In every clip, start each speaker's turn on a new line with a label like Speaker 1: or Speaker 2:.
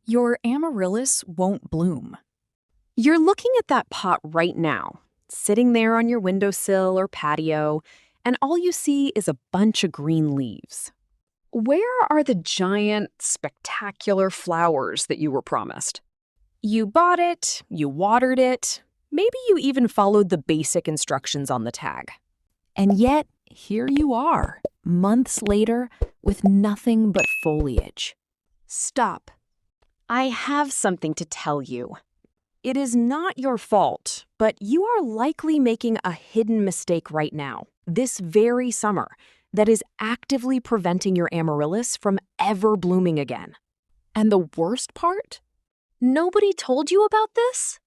Speaker 1: Your amaryllis won't bloom.
Speaker 2: You're looking at that pot right now, sitting there on your windowsill or patio, and all you see is a bunch of green leaves. Where are the giant, spectacular flowers that you were promised? You bought it, you watered it, maybe you even followed the basic instructions on the tag. And yet, here you are, months later, with nothing but foliage. Stop. I have something to tell you. It is not your fault, but you are likely making a hidden mistake right now, this very summer, that is actively preventing your amaryllis from ever blooming again. And the worst part? Nobody told you about this?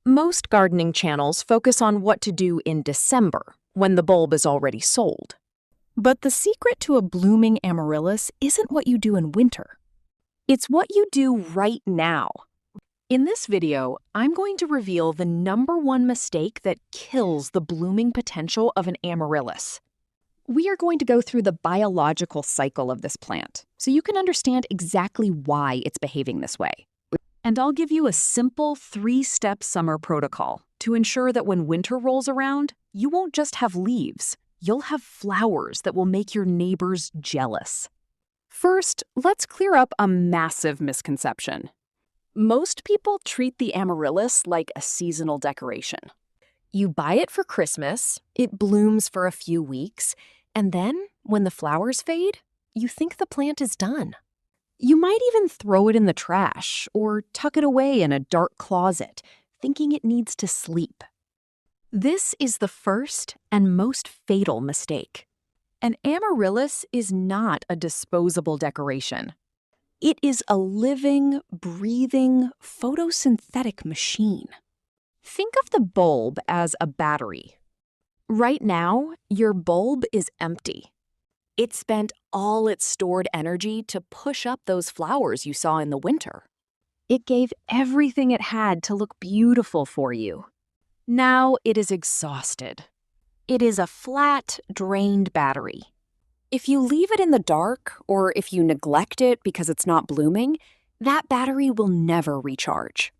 Speaker 2: Most gardening channels focus on what to do in December, when the bulb is already sold.
Speaker 1: But the secret to a blooming amaryllis isn't what you do in winter.
Speaker 2: It's what you do right now. In this video, I'm going to reveal the #1 mistake that kills the blooming potential of an amaryllis. We are going to go through the biological cycle of this plant, so you can understand exactly why it's behaving this way. And I'll give you a simple 3-step summer protocol to ensure that when winter rolls around, you won't just have leaves, you'll have flowers that will make your neighbors jealous. First, let's clear up a massive misconception. Most people treat the amaryllis like a seasonal decoration. You buy it for Christmas, it blooms for a few weeks, and then, when the flowers fade, you think the plant is done. You might even throw it in the trash or tuck it away in a dark closet, thinking it needs to sleep. This is the first and most fatal mistake. An amaryllis is not a disposable decoration. It is a living, breathing, photosynthetic machine. Think of the bulb as a battery. Right now, your bulb is empty. It spent all its stored energy to push up those flowers you saw in the winter. It gave everything it had to look beautiful for you. Now it is exhausted. It is a flat, drained battery. If you leave it in the dark, or if you neglect it because it's not blooming, that battery will never recharge.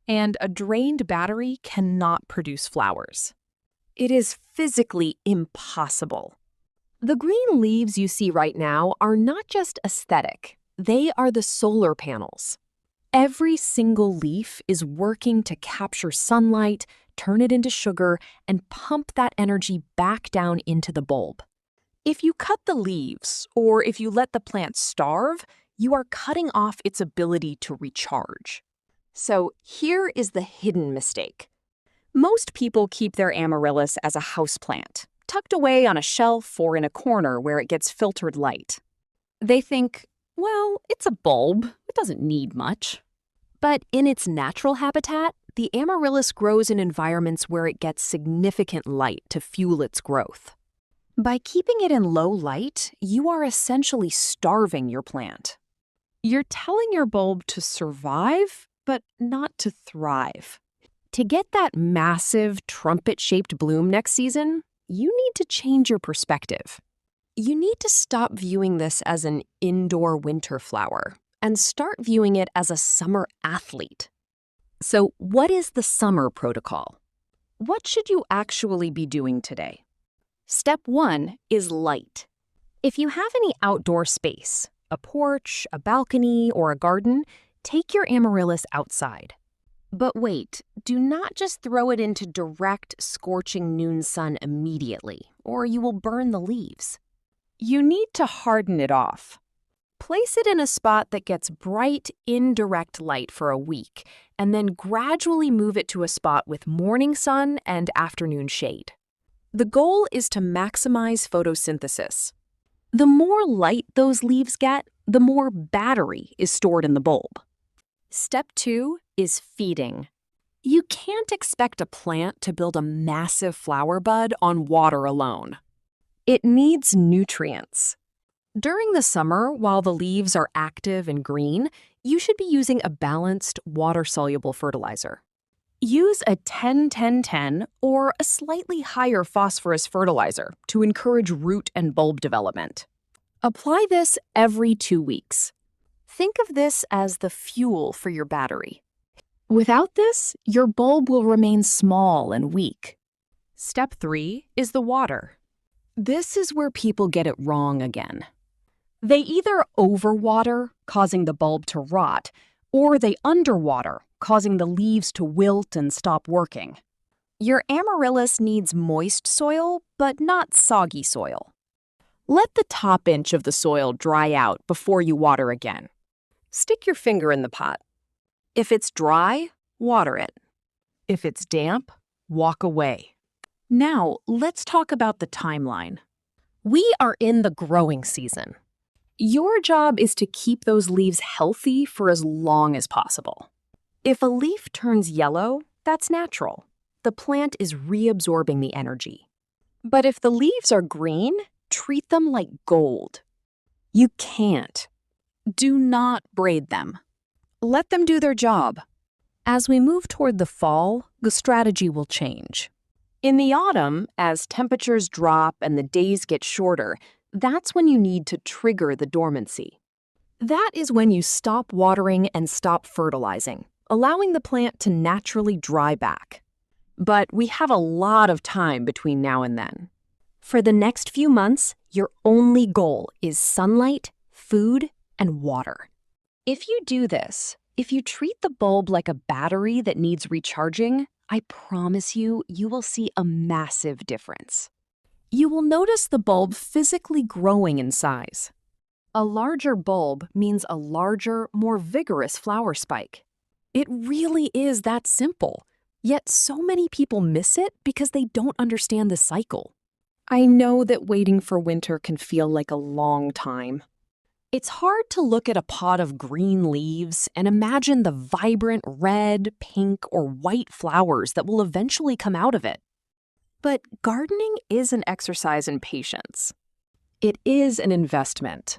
Speaker 2: And a drained battery cannot produce flowers. It is physically impossible. The green leaves you see right now are not just aesthetic, they are the solar panels. Every single leaf is working to capture sunlight, turn it into sugar, and pump that energy back down into the bulb. If you cut the leaves, or if you let the plant starve, you are cutting off its ability to recharge. So here is the hidden mistake. Most people keep their amaryllis as a houseplant, tucked away on a shelf or in a corner where it gets filtered light. They think, well, it's a bulb, it doesn't need much. But in its natural habitat, the amaryllis grows in environments where it gets significant light to fuel its growth. By keeping it in low light, you are essentially starving your plant. You're telling your bulb to survive, but not to thrive. To get that massive, trumpet-shaped bloom next season, you need to change your perspective. You need to stop viewing this as an indoor winter flower and start viewing it as a summer athlete. So, what is the summer protocol? What should you actually be doing today? Step 1 is light. If you have any outdoor space, a porch, a balcony, or a garden, take your amaryllis outside. But wait, do not just throw it into direct, scorching noon sun immediately, or you will burn the leaves. You need to harden it off. Place it in a spot that gets bright, indirect light for a week, and then gradually move it to a spot with morning sun and afternoon shade. The goal is to maximize photosynthesis. The more light those leaves get, the more battery is stored in the bulb. Step 2 is feeding. You can't expect a plant to build a massive flower bud on water alone. It needs nutrients. During the summer, while the leaves are active and green, you should be using a balanced, water-soluble fertilizer. Use a 10-10-10 or a slightly higher phosphorus fertilizer to encourage root and bulb development. Apply this every 2 weeks. Think of this as the fuel for your battery. Without this, your bulb will remain small and weak.
Speaker 1: Step 3 is the water.
Speaker 2: This is where people get it wrong again. They either overwater, causing the bulb to rot, or they underwater, causing the leaves to wilt and stop working. Your amaryllis needs moist soil, but not soggy soil. Let the top inch of the soil dry out before you water again. Stick your finger in the pot. If it's dry, water it. If it's damp, walk away. Now, let's talk about the timeline. We are in the growing season. Your job is to keep those leaves healthy for as long as possible. If a leaf turns yellow, that's natural. The plant is reabsorbing the energy. But if the leaves are green, treat them like gold. You can't. Do not braid them. Let them do their job. As we move toward the fall, the strategy will change. In the autumn, as temperatures drop and the days get shorter, that's when you need to trigger the dormancy. That is when you stop watering and stop fertilizing, allowing the plant to naturally dry back. But we have a lot of time between now and then. For the next few months, your only goal is sunlight, food, and water. If you do this, if you treat the bulb like a battery that needs recharging, I promise you, you will see a massive difference. You will notice the bulb physically growing in size. A larger bulb means a larger, more vigorous flower spike. It really is that simple, yet so many people miss it because they don't understand the cycle. I know that waiting for winter can feel like a long time. It's hard to look at a pot of green leaves and imagine the vibrant red, pink, or white flowers that will eventually come out of it. But gardening is an exercise in patience. It is an investment.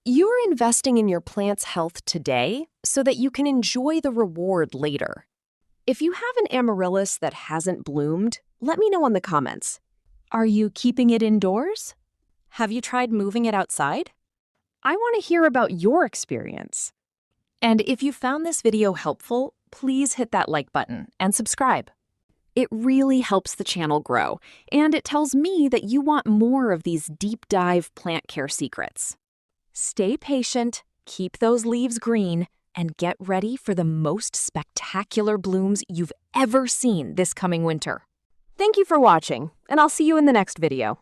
Speaker 2: You're investing in your plant's health today so that you can enjoy the reward later. If you have an amaryllis that hasn't bloomed, let me know in the comments. Are you keeping it indoors? Have you tried moving it outside? I want to hear about your experience. And if you found this video helpful, please hit that like button and subscribe. It really helps the channel grow, and it tells me that you want more of these deep dive plant care secrets. Stay patient, keep those leaves green, and get ready for the most spectacular blooms you've ever seen this coming winter. Thank you for watching, and I'll see you in the next video.